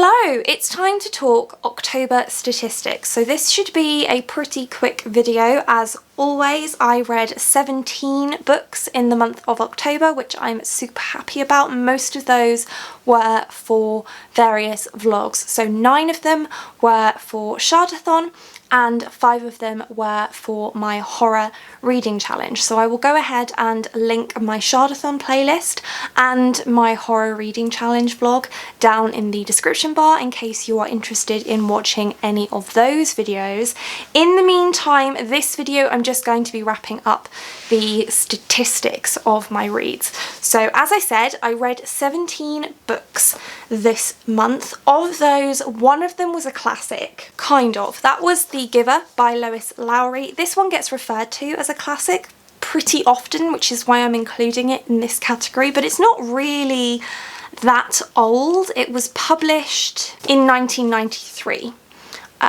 Hello, it's time to talk October statistics. So this should be a pretty quick video. As always, I read 17 books in the month of October, which I'm super happy about. Most of those were for various vlogs. So 9 of them were for Shadathon and 5 of them were for my horror reading challenge. So I will go ahead and link my Shadathon playlist and my horror reading challenge vlog down in the description bar in case you are interested in watching any of those videos. In the meantime, this video I'm just going to be wrapping up the statistics of my reads. So as I said, I read 17 books this month. Of those, one of them was a classic, kind of. That was The Giver by Lois Lowry. This one gets referred to as a classic pretty often, which is why I'm including it in this category, but it's not really that old. It was published in 1993.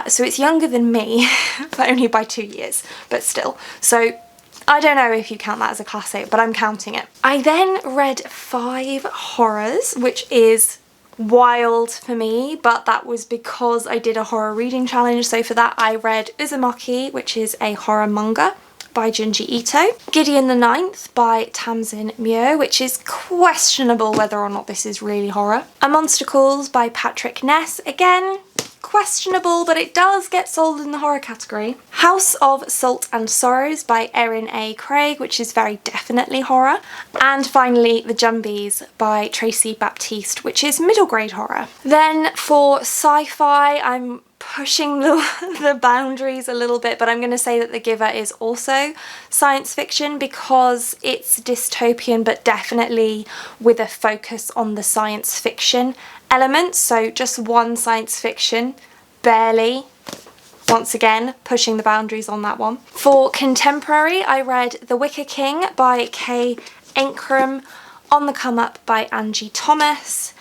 So it's younger than me, but only by 2 years, but still. So I don't know if you count that as a classic, but I'm counting it. I then read 5 horrors, which is wild for me, but that was because I did a horror reading challenge. So for that I read Uzumaki, which is a horror manga by Junji Ito, Gideon the Ninth by Tamsin Muir, which is questionable whether or not this is really horror, A Monster Calls by Patrick Ness, again questionable, but it does get sold in the horror category, House of Salt and Sorrows by Erin A. Craig, which is very definitely horror, and finally The Jumbies by Tracy Baptiste, which is middle grade horror. Then for sci-fi, I'm pushing the boundaries a little bit, but I'm going to say that The Giver is also science fiction because it's dystopian, but definitely with a focus on the science fiction elements. So just one science fiction, barely. Once again, pushing the boundaries on that one. For contemporary, I read The Wicker King by Kay Ankrum, On the Come Up by Angie Thomas,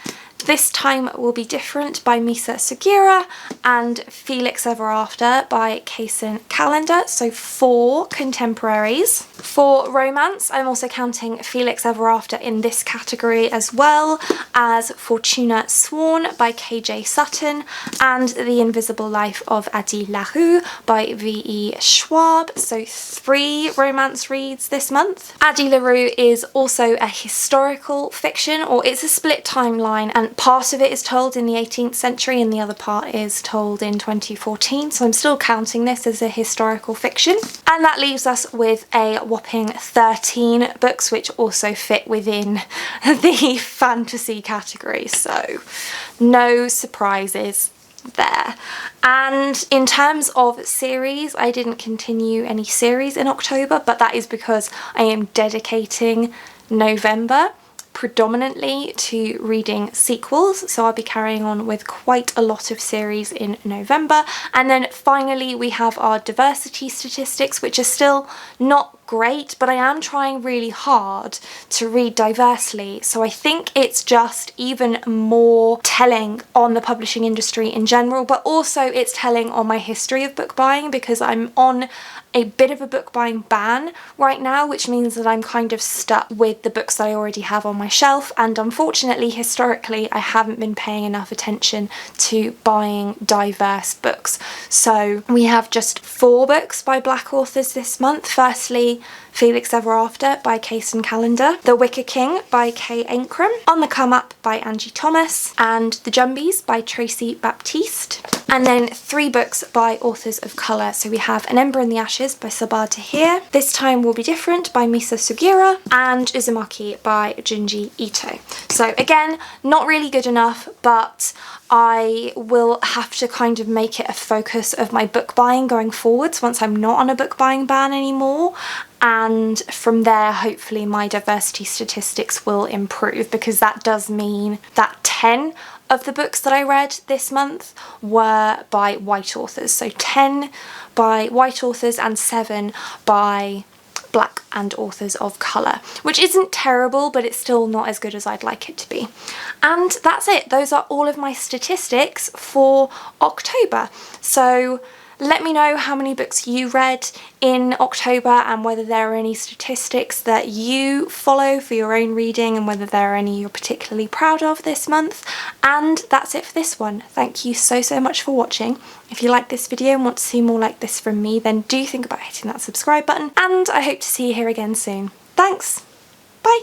This Time Will Be Different by Misa Sugiura, and Felix Ever After by Kaysen Calendar. So 4 contemporaries. For romance, I'm also counting Felix Ever After in this category, as well as Fortuna Sworn by KJ Sutton and The Invisible Life of Adi LaRue by V.E. Schwab. So 3 romance reads this month. Adi LaRue is also a historical fiction, or it's a split timeline, and part of it is told in the 18th century and the other part is told in 2014, so I'm still counting this as a historical fiction. And that leaves us with a whopping 13 books, which also fit within the fantasy category, so no surprises there. And in terms of series, I didn't continue any series in October, but that is because I am dedicating November predominantly to reading sequels, so I'll be carrying on with quite a lot of series in November. And then finally we have our diversity statistics, which are still not great, but I am trying really hard to read diversely, so I think it's just even more telling on the publishing industry in general, but also it's telling on my history of book buying, because I'm on a bit of a book buying ban right now, which means that I'm kind of stuck with the books that I already have on my shelf, and unfortunately historically I haven't been paying enough attention to buying diverse books. So we have just 4 books by Black authors this month. Firstly, Felix Ever After by Kaysen Calendar, The Wicker King by Kay Ankrum, On the Come Up by Angie Thomas, and The Jumbies by Tracy Baptiste. And then 3 books by authors of colour. So we have An Ember in the Ashes by Sabaa Tahir, This Time Will Be Different by Misa Sugiura, and Uzumaki by Junji Ito. So again, not really good enough, but I will have to kind of make it a focus of my book buying going forwards once I'm not on a book buying ban anymore. And from there, hopefully my diversity statistics will improve, because that does mean that 10 of the books that I read this month were by white authors. So 10 by white authors and 7 by Black and authors of colour, which isn't terrible, but it's still not as good as I'd like it to be. And that's it. Those are all of my statistics for October. So Let me know how many books you read in October and whether there are any statistics that you follow for your own reading and whether there are any you're particularly proud of this month. And that's it for this one. Thank you so much for watching. If you like this video and want to see more like this from me, then do think about hitting that subscribe button, and I hope to see you here again soon. Thanks! Bye!